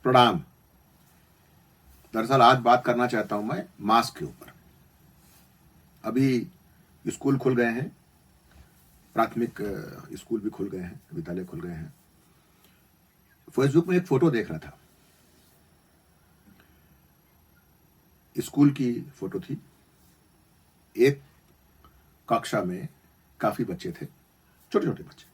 प्रणाम। दरअसल आज बात करना चाहता हूं मैं मास्क के ऊपर। अभी स्कूल खुल गए हैं, प्राथमिक स्कूल भी खुल गए हैं, विद्यालय खुल गए हैं। फेसबुक में एक फोटो देख रहा था, स्कूल की फोटो थी। एक कक्षा में काफी बच्चे थे, छोटे छोटे बच्चे।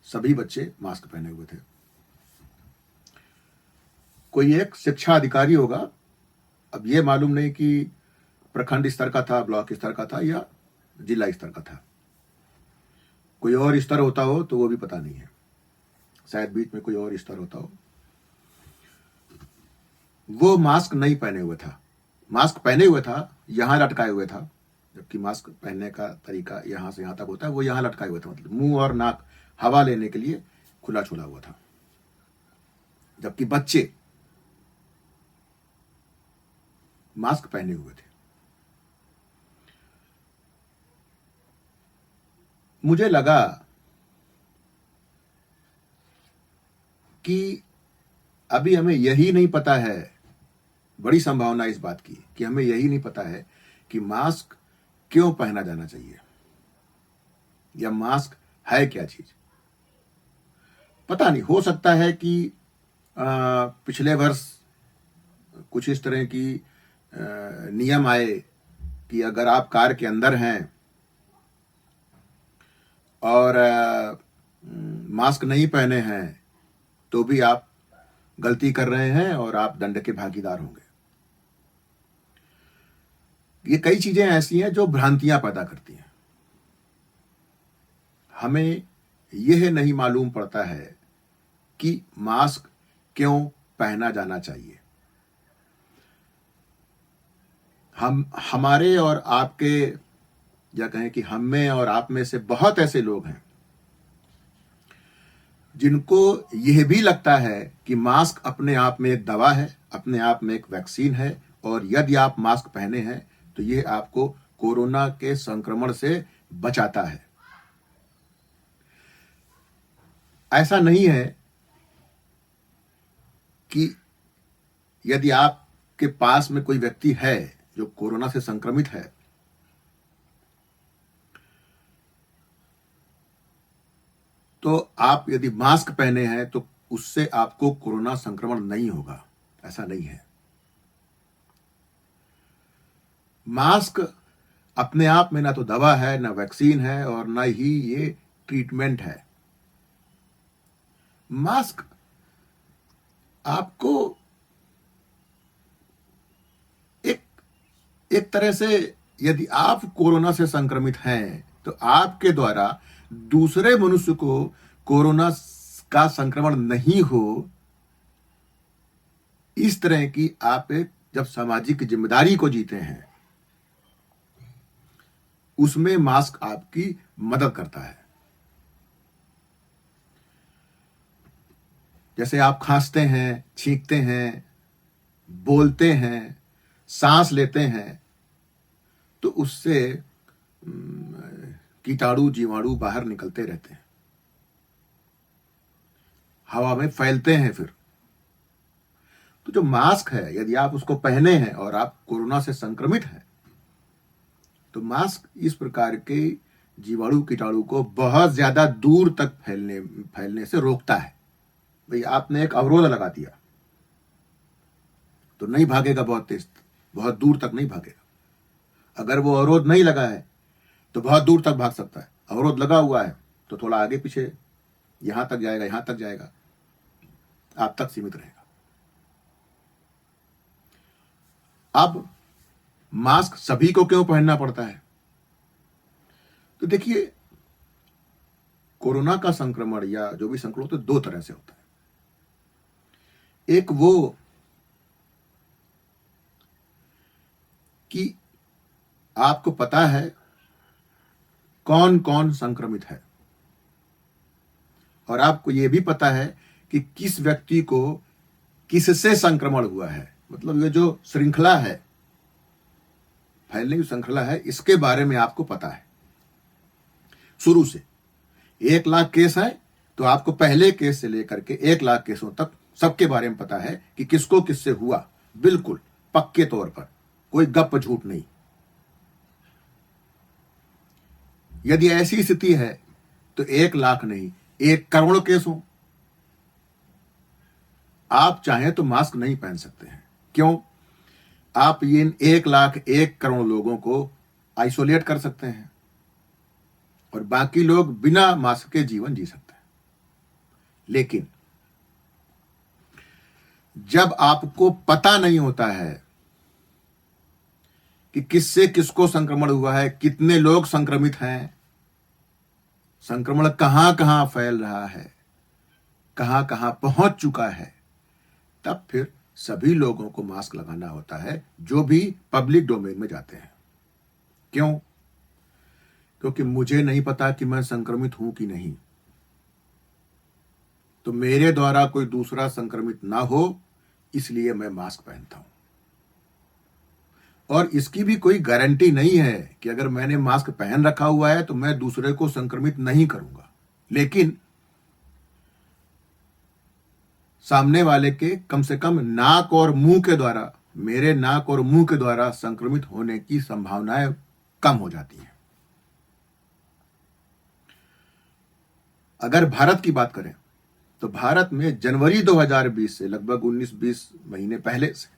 सभी बच्चे मास्क पहने हुए थे। कोई एक शिक्षा अधिकारी होगा, अब ये मालूम नहीं कि प्रखंड स्तर का था, ब्लॉक स्तर का था या जिला स्तर का था। कोई और स्तर होता हो तो वो भी पता नहीं है, शायद बीच में कोई और स्तर होता हो। वो मास्क नहीं पहने हुए था। मास्क पहने हुए था, यहां लटकाए हुए था, जबकि मास्क पहनने का तरीका यहां से यहां तक होता है। वो यहां लटकाए हुए था, मतलब मुंह और नाक हवा लेने के लिए खुला छुला हुआ था, जबकि बच्चे मास्क पहने हुए थे। मुझे लगा कि अभी हमें यही नहीं पता है, बड़ी संभावना इस बात की कि हमें यही नहीं पता है कि मास्क क्यों पहना जाना चाहिए या मास्क है क्या चीज। पता नहीं, हो सकता है कि पिछले वर्ष कुछ इस तरह की नियम आए कि अगर आप कार के अंदर हैं और मास्क नहीं पहने हैं तो भी आप गलती कर रहे हैं और आप दंड के भागीदार होंगे। ये कई चीजें ऐसी हैं जो भ्रांतियां पैदा करती हैं। हमें यह नहीं मालूम पड़ता है कि मास्क क्यों पहना जाना चाहिए। हमारे और आपके, या कहें कि हम में और आप में से बहुत ऐसे लोग हैं जिनको यह भी लगता है कि मास्क अपने आप में एक दवा है, अपने आप में एक वैक्सीन है, और यदि आप मास्क पहने हैं तो यह आपको कोरोना के संक्रमण से बचाता है। ऐसा नहीं है कि यदि आपके पास में कोई व्यक्ति है जो कोरोना से संक्रमित है तो आप यदि मास्क पहने हैं तो उससे आपको कोरोना संक्रमण नहीं होगा। ऐसा नहीं है। मास्क अपने आप में ना तो दवा है, ना वैक्सीन है, और ना ही ये ट्रीटमेंट है। मास्क आपको एक तरह से, यदि आप कोरोना से संक्रमित हैं तो आपके द्वारा दूसरे मनुष्य को कोरोना का संक्रमण नहीं हो, इस तरह की आप एक जब सामाजिक जिम्मेदारी को जीते हैं उसमें मास्क आपकी मदद करता है। जैसे आप खांसते हैं, छींकते हैं, बोलते हैं, सांस लेते हैं तो उससे कीटाणु जीवाणु बाहर निकलते रहते हैं, हवा में फैलते हैं। फिर तो जो मास्क है, यदि आप उसको पहने हैं और आप कोरोना से संक्रमित हैं तो मास्क इस प्रकार के जीवाणु कीटाणु को बहुत ज्यादा दूर तक फैलने से रोकता है। भाई आपने एक अवरोध लगा दिया तो नहीं भागेगा बहुत तेज, बहुत दूर तक नहीं भागेगा। अगर वो अवरोध नहीं लगा है तो बहुत दूर तक भाग सकता है। अवरोध लगा हुआ है तो थोड़ा आगे पीछे, यहां तक जाएगा, यहां तक जाएगा, आप तक सीमित रहेगा। अब मास्क सभी को क्यों पहनना पड़ता है? तो देखिए, कोरोना का संक्रमण या जो भी संक्रमण तो दो तरह से होता है। एक वो कि आपको पता है कौन कौन संक्रमित है, और आपको यह भी पता है कि किस व्यक्ति को किससे संक्रमण हुआ है। मतलब ये जो श्रृंखला है, फैलने की श्रृंखला है, इसके बारे में आपको पता है शुरू से। 1 लाख केस है तो आपको पहले केस से लेकर के 1 लाख केसों तक सबके बारे में पता है कि किसको किससे हुआ, बिल्कुल पक्के तौर पर, कोई गप झूठ नहीं। यदि ऐसी स्थिति है तो 1 लाख नहीं, 1 करोड़ केस हो, आप चाहें तो मास्क नहीं पहन सकते हैं। क्यों? आप ये 1 लाख 1 करोड़ लोगों को आइसोलेट कर सकते हैं और बाकी लोग बिना मास्क के जीवन जी सकते हैं। लेकिन जब आपको पता नहीं होता है कि किससे किसको संक्रमण हुआ है, कितने लोग संक्रमित हैं, संक्रमण कहां कहां फैल रहा है, कहां कहां पहुंच चुका है, तब फिर सभी लोगों को मास्क लगाना होता है जो भी पब्लिक डोमेन में जाते हैं। क्यों? क्योंकि मुझे नहीं पता कि मैं संक्रमित हूं कि नहीं, तो मेरे द्वारा कोई दूसरा संक्रमित ना हो, इसलिए मैं मास्क पहनता हूं। और इसकी भी कोई गारंटी नहीं है कि अगर मैंने मास्क पहन रखा हुआ है तो मैं दूसरे को संक्रमित नहीं करूंगा, लेकिन सामने वाले के कम से कम नाक और मुंह के द्वारा, मेरे नाक और मुंह के द्वारा संक्रमित होने की संभावनाएं कम हो जाती हैं। अगर भारत की बात करें तो भारत में जनवरी 2020 से लगभग 19-20 महीने पहले से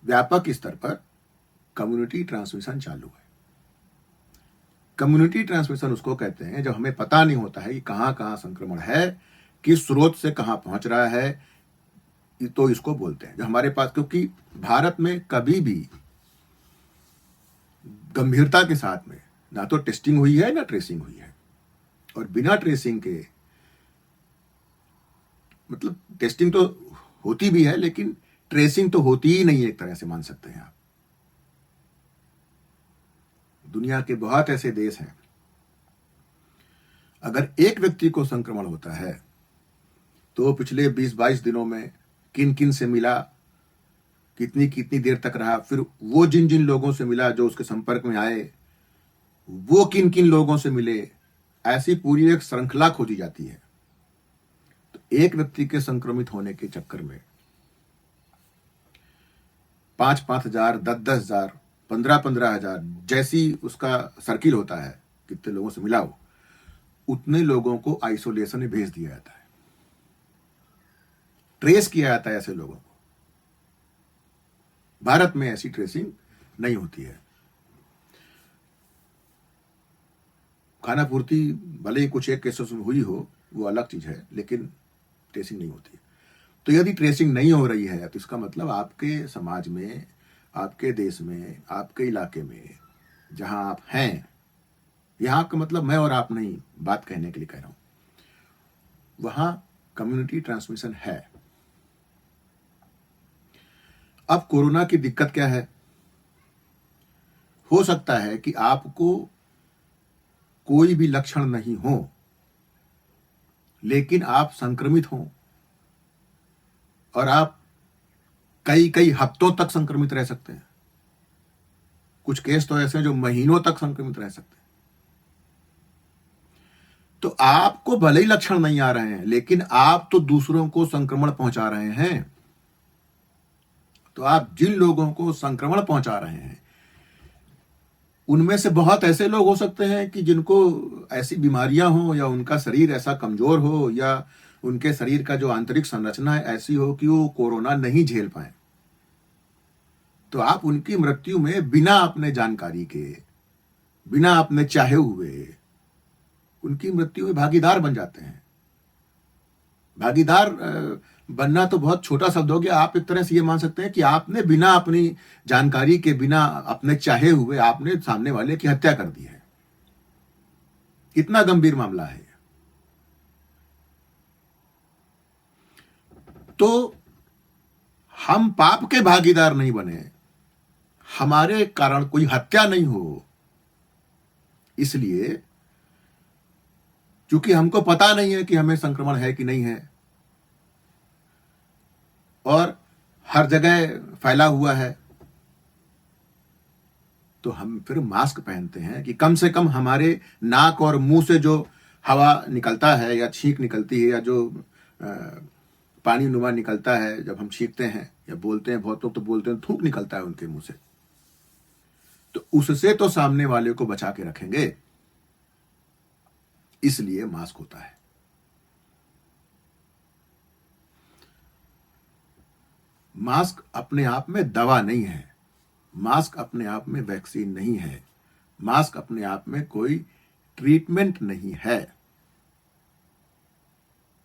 व्यापक स्तर पर कम्युनिटी ट्रांसमिशन चालू है। कम्युनिटी ट्रांसमिशन उसको कहते हैं जब हमें पता नहीं होता है कि कहां कहां संक्रमण है, किस स्रोत से कहां पहुंच रहा है, तो इसको बोलते हैं। जब हमारे पास, क्योंकि भारत में कभी भी गंभीरता के साथ में ना तो टेस्टिंग हुई है ना ट्रेसिंग हुई है, और बिना ट्रेसिंग के, मतलब टेस्टिंग तो होती भी है लेकिन ट्रेसिंग तो होती ही नहीं है, एक तरह से मान सकते हैं आप। दुनिया के बहुत ऐसे देश हैं, अगर एक व्यक्ति को संक्रमण होता है तो पिछले 20-22 दिनों में किन किन से मिला, कितनी कितनी देर तक रहा, फिर वो जिन जिन लोगों से मिला जो उसके संपर्क में आए, वो किन किन लोगों से मिले, ऐसी पूरी एक श्रृंखला खोजी जाती है। तो एक व्यक्ति के संक्रमित होने के चक्कर में 5-5 हजार, 10-10 हजार, 15-15 हजार, जैसी उसका सर्किल होता है, कितने लोगों से मिला हो, उतने लोगों को आइसोलेशन में भेज दिया जाता है, ट्रेस किया जाता है ऐसे लोगों को। भारत में ऐसी ट्रेसिंग नहीं होती है। खाना पूर्ति भले ही कुछ एक केसेस में हुई हो, वो अलग चीज है, लेकिन ट्रेसिंग नहीं होती है। तो यदि ट्रेसिंग नहीं हो रही है तो इसका मतलब आपके समाज में, आपके देश में, आपके इलाके में जहां आप हैं, यहां का मतलब मैं और आप नहीं, बात कहने के लिए कह रहा हूं, वहां कम्युनिटी ट्रांसमिशन है। अब कोरोना की दिक्कत क्या है? हो सकता है कि आपको कोई भी लक्षण नहीं हो लेकिन आप संक्रमित हो, और आप कई कई हफ्तों तक संक्रमित रह सकते हैं। कुछ केस तो ऐसे हैं जो महीनों तक संक्रमित रह सकते हैं। तो आपको भले ही लक्षण नहीं आ रहे हैं लेकिन आप तो दूसरों को संक्रमण पहुंचा रहे हैं। तो आप जिन लोगों को संक्रमण पहुंचा रहे हैं उनमें से बहुत ऐसे लोग हो सकते हैं कि जिनको ऐसी बीमारियां हो, या उनका शरीर ऐसा कमजोर हो, या उनके शरीर का जो आंतरिक संरचना है ऐसी हो कि वो कोरोना नहीं झेल पाए। तो आप उनकी मृत्यु में बिना अपने जानकारी के, बिना अपने चाहे हुए, उनकी मृत्यु में भागीदार बन जाते हैं। भागीदार बनना तो बहुत छोटा शब्द हो गया। आप एक तरह से ये मान सकते हैं कि आपने बिना अपनी जानकारी के, बिना अपने चाहे हुए, आपने सामने वाले की हत्या कर दी है। इतना गंभीर मामला है। तो हम पाप के भागीदार नहीं बने, हमारे कारण कोई हत्या नहीं हो, इसलिए क्योंकि हमको पता नहीं है कि हमें संक्रमण है कि नहीं है, और हर जगह फैला हुआ है, तो हम फिर मास्क पहनते हैं कि कम से कम हमारे नाक और मुंह से जो हवा निकलता है या छींक निकलती है या जो पानी नुमा निकलता है जब हम छींकते हैं या बोलते हैं, बहुत लोग तो बोलते हैं थूक निकलता है उनके मुंह से, तो उससे तो सामने वाले को बचा के रखेंगे, इसलिए मास्क होता है। मास्क अपने आप में दवा नहीं है, मास्क अपने आप में वैक्सीन नहीं है, मास्क अपने आप में कोई ट्रीटमेंट नहीं है।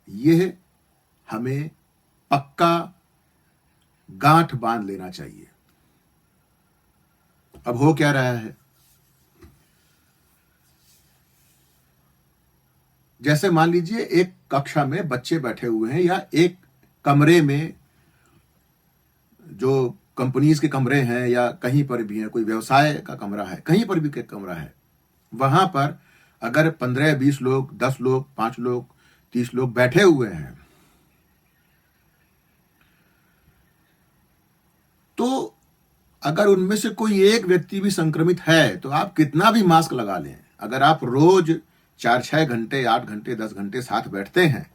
यह हमें पक्का गांठ बांध लेना चाहिए। अब हो क्या रहा है, जैसे मान लीजिए एक कक्षा में बच्चे बैठे हुए हैं या एक कमरे में, जो कंपनीज के कमरे हैं या कहीं पर भी है, कोई व्यवसाय का कमरा है, कहीं पर भी कमरा है, वहां पर अगर 15-20 लोग, 10 लोग, 5 लोग, 30 लोग बैठे हुए हैं, तो अगर उनमें से कोई एक व्यक्ति भी संक्रमित है तो आप कितना भी मास्क लगा लें, अगर आप रोज 4-6 घंटे, 8 घंटे, 10 घंटे साथ बैठते हैं,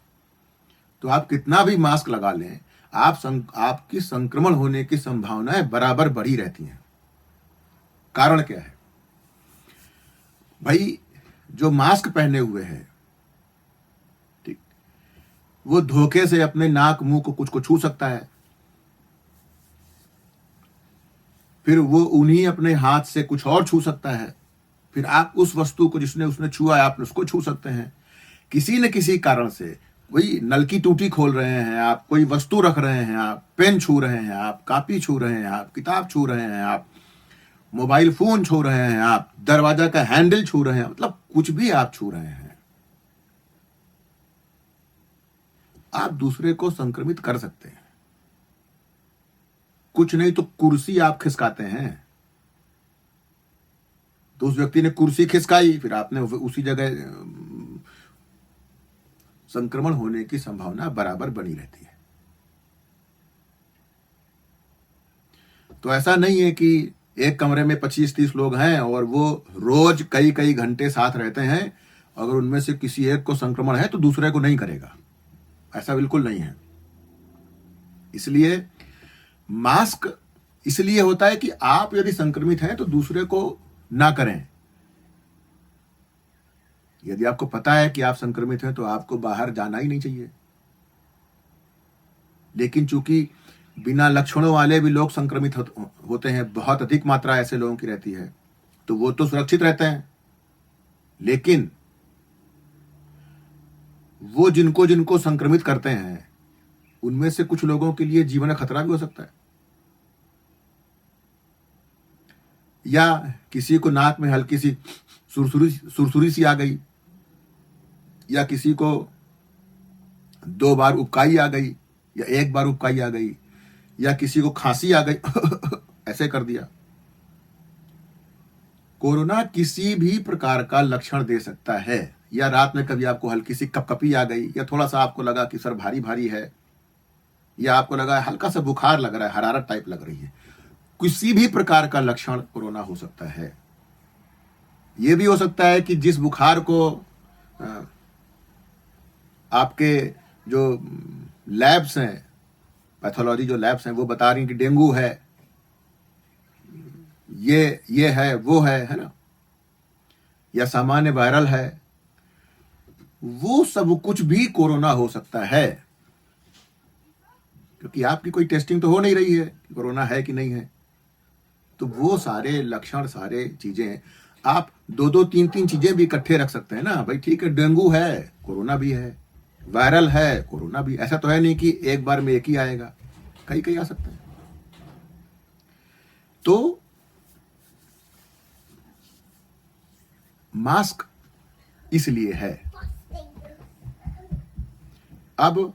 तो आप कितना भी मास्क लगा लें, आपकी संक्रमण होने की संभावनाएं बराबर बढ़ी रहती हैं। कारण क्या है भाई, जो मास्क पहने हुए हैं, ठीक, वो धोखे से अपने नाक मुंह को कुछ को छू सकता है, फिर वो उन्हीं अपने हाथ से कुछ और छू सकता है, फिर आप उस वस्तु को जिसने उसने छुआ है आप उसको छू सकते हैं। किसी न किसी कारण से वही नल की टूटी खोल रहे हैं आप, कोई वस्तु रख रहे हैं आप, पेन छू रहे हैं आप, कॉपी छू रहे हैं आप, किताब छू रहे हैं आप, मोबाइल फोन छू रहे हैं आप, दरवाजा का हैंडल छू रहे हैं, मतलब कुछ भी आप छू रहे हैं, आप दूसरे को संक्रमित कर सकते हैं। कुछ नहीं तो कुर्सी आप खिसकाते हैं, तो उस व्यक्ति ने कुर्सी खिसकाई, फिर आपने उसी जगह, संक्रमण होने की संभावना बराबर बनी रहती है। तो ऐसा नहीं है कि एक कमरे में 25-30 लोग हैं और वो रोज कई कई घंटे साथ रहते हैं, अगर उनमें से किसी एक को संक्रमण है तो दूसरे को नहीं करेगा, ऐसा बिल्कुल नहीं है। इसलिए मास्क इसलिए होता है कि आप यदि संक्रमित हैं तो दूसरे को ना करें। यदि आपको पता है कि आप संक्रमित हैं तो आपको बाहर जाना ही नहीं चाहिए। लेकिन चूंकि बिना लक्षणों वाले भी लोग संक्रमित होते हैं, बहुत अधिक मात्रा ऐसे लोगों की रहती है, तो वो तो सुरक्षित रहते हैं, लेकिन वो जिनको जिनको संक्रमित करते हैं उनमें से कुछ लोगों के लिए जीवन का खतरा भी हो सकता है। या किसी को नाक में हल्की सी सुरसुरी सी आ गई, या किसी को 2 बार उबकाई आ गई, या 1 बार उबकाई आ गई, या किसी को खांसी आ गई ऐसे कर दिया। कोरोना किसी भी प्रकार का लक्षण दे सकता है, या रात में कभी आपको हल्की सी कपकपी आ गई, या थोड़ा सा आपको लगा कि सर भारी भारी है, या आपको लगा हल्का सा बुखार लग रहा है, हरारत टाइप लग रही है, किसी भी प्रकार का लक्षण कोरोना हो सकता है। यह भी हो सकता है कि जिस बुखार को आपके जो लैब्स हैं, पैथोलॉजी जो लैब्स हैं, वो बता रही हैं कि डेंगू है, ये है, वो है ना, या सामान्य वायरल है, वो सब कुछ भी कोरोना हो सकता है, क्योंकि आपकी कोई टेस्टिंग तो हो नहीं रही है कि कोरोना है कि नहीं है। तो वो सारे लक्षण, सारे चीजें आप 2-2, 3-3 चीजें भी इकट्ठे रख सकते हैं ना भाई। ठीक है, डेंगू है, कोरोना भी है, वायरल है, कोरोना भी, ऐसा तो है नहीं कि एक बार में एक ही आएगा, कई आ सकते हैं। तो मास्क इसलिए है। अब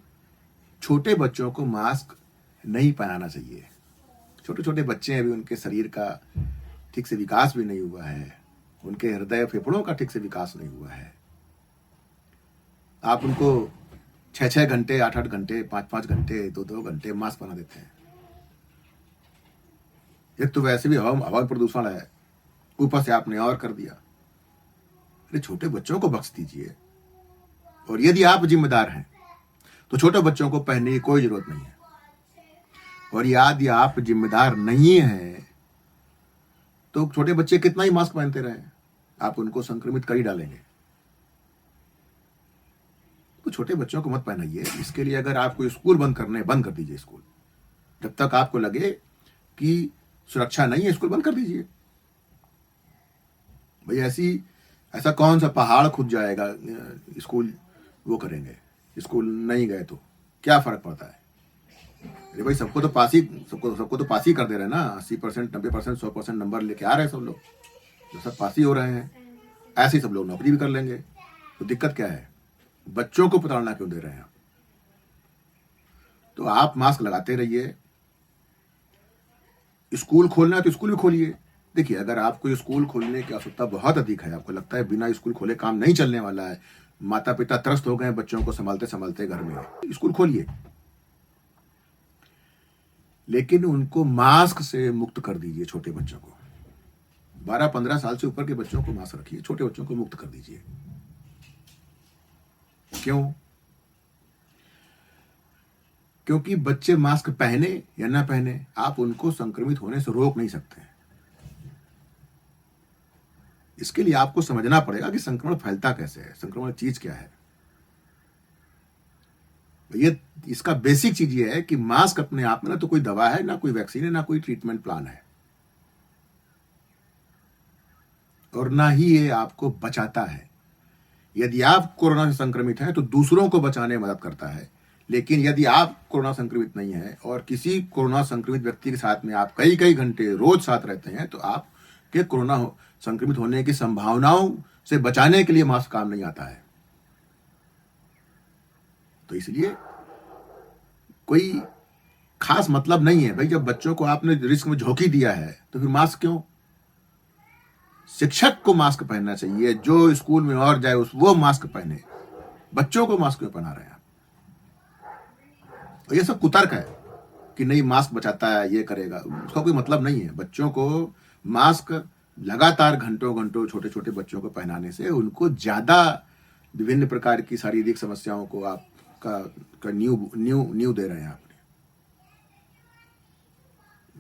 छोटे बच्चों को मास्क नहीं पहनाना चाहिए। छोटे छोटे बच्चे हैं, अभी उनके शरीर का ठीक से विकास भी नहीं हुआ है, उनके हृदय फेफड़ों का ठीक से विकास नहीं हुआ है। आप उनको 6-6 घंटे, 8-8 घंटे, 5-5 घंटे, 2-2 घंटे मास्क पहना देते हैं। एक तो वैसे भी हवा में प्रदूषण है, ऊपर से आपने और कर दिया। अरे छोटे बच्चों को बख्श दीजिए। और यदि आप जिम्मेदार हैं तो छोटे बच्चों को पहनने की कोई जरूरत नहीं है। और यदि आप जिम्मेदार नहीं हैं तो छोटे बच्चे कितना ही मास्क पहनते रहे, आप उनको संक्रमित कर ही डालेंगे। तो छोटे बच्चों को मत पहनाइए। इसके लिए अगर आपको स्कूल बंद करने, बंद कर दीजिए स्कूल। जब तक आपको लगे कि सुरक्षा नहीं है, स्कूल बंद कर दीजिए। भाई ऐसा कौन सा पहाड़ खुद जाएगा स्कूल वो करेंगे, स्कूल नहीं गए तो क्या फर्क पड़ता है? अरे भाई सबको तो पास ही कर दे रहे हैं ना। 80%, 90%, 100% नंबर लेके आ रहे हैं सब लोग, जो सब पास ही हो रहे हैं। ऐसे ही सब लोग नौकरी भी कर लेंगे, तो दिक्कत क्या है? बच्चों को प्रताड़ना क्यों दे रहे हैं आप? तो आप मास्क लगाते रहिए। स्कूल खोलना है तो स्कूल भी खोलिए। देखिए, अगर आपको स्कूल खोलने की आवश्यकता बहुत अधिक है, आपको लगता है बिना स्कूल खोले काम नहीं चलने वाला है, माता पिता त्रस्त हो गए बच्चों को संभालते संभालते घर में, स्कूल खोलिए। लेकिन उनको मास्क से मुक्त कर दीजिए। छोटे बच्चों को, 12-15 साल से ऊपर के बच्चों को मास्क रखिए, छोटे बच्चों को मुक्त कर दीजिए। क्यों? क्योंकि बच्चे मास्क पहने या ना पहने, आप उनको संक्रमित होने से रोक नहीं सकते। इसके लिए आपको समझना पड़ेगा कि संक्रमण फैलता कैसे है, संक्रमण चीज क्या है। ये इसका बेसिक चीज ये है कि मास्क अपने आप में ना तो कोई दवा है, ना कोई वैक्सीन है, ना कोई ट्रीटमेंट प्लान है, और ना ही ये आपको बचाता है। यदि आप कोरोना से संक्रमित हैं तो दूसरों को बचाने में मदद करता है। लेकिन यदि आप कोरोना संक्रमित नहीं है और किसी कोरोना संक्रमित व्यक्ति के साथ में आप कई कई घंटे रोज साथ रहते हैं, तो आपके कोरोना संक्रमित होने की संभावनाओं से बचाने के लिए मास्क काम नहीं आता है। तो इसलिए कोई खास मतलब नहीं है भाई। जब बच्चों को आपने रिस्क में झोंकी दिया है तो फिर मास्क क्यों? शिक्षक को मास्क पहनना चाहिए, जो स्कूल में और जाए वो मास्क पहने। बच्चों को मास्क क्यों पहना रहे हैं आप? तो ये सब कुतर्क है कि नहीं मास्क बचाता है, ये करेगा, उसका कोई मतलब नहीं है। बच्चों को मास्क लगातार घंटों घंटों छोटे छोटे बच्चों को पहनाने से उनको ज्यादा विभिन्न प्रकार की शारीरिक समस्याओं को आपका न्यू दे रहे हैं आपने।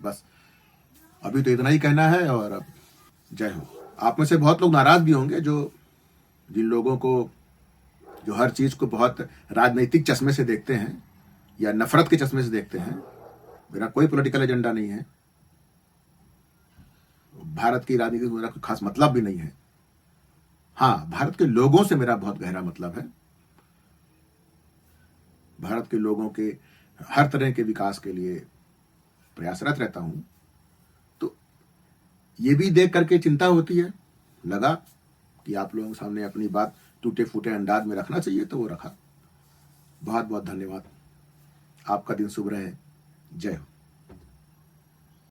बस अभी तो इतना ही कहना है, और अब जय हो। आप में से बहुत लोग नाराज भी होंगे, जिन लोगों को जो हर चीज को बहुत राजनीतिक चश्मे से देखते हैं या नफरत के चश्मे से देखते हैं। मेरा कोई पॉलिटिकल एजेंडा नहीं है, भारत की राजनीति से मेरा कोई खास मतलब भी नहीं है। हाँ, भारत के लोगों से मेरा बहुत गहरा मतलब है। भारत के लोगों के हर तरह के विकास के लिए प्रयासरत रहता हूं। तो ये भी देख करके चिंता होती है, लगा कि आप लोगों के सामने अपनी बात टूटे फूटे अंदाज में रखना चाहिए तो वो रखा। बहुत बहुत धन्यवाद। आपका दिन शुभ रहे। जय हो।